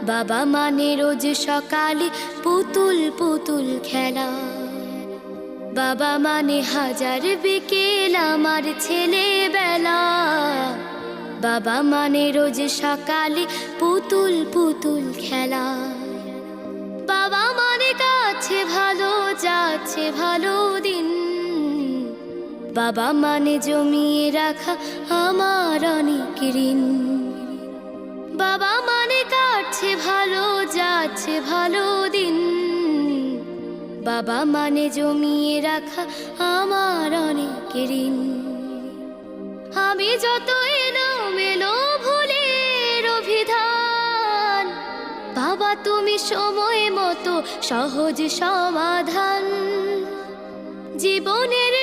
বাবা মানে রোজ সকালে পুতুল পুতুল খেলা। বাবা মানে হাজার বিকেল আমার ছেলেবেলা। বাবা মানে রোজ সকালে পুতুল পুতুল খেলা। বাবা মানে কাছে ভালো যাচ্ছে ভালো দিন। বাবা মানে জমিয়ে রাখা আমার অনেক ঋণ। বাবা মানে কাটছে ভালো যাচ্ছে ভালো দিন। বাবা মানে জমিয়ে রাখা আমার অনেক ঋণ। আমি যত এলোমেলো ভুলের অভিধান, বাবা তুমি সময় মতো সহজ সমাধান। জীবনের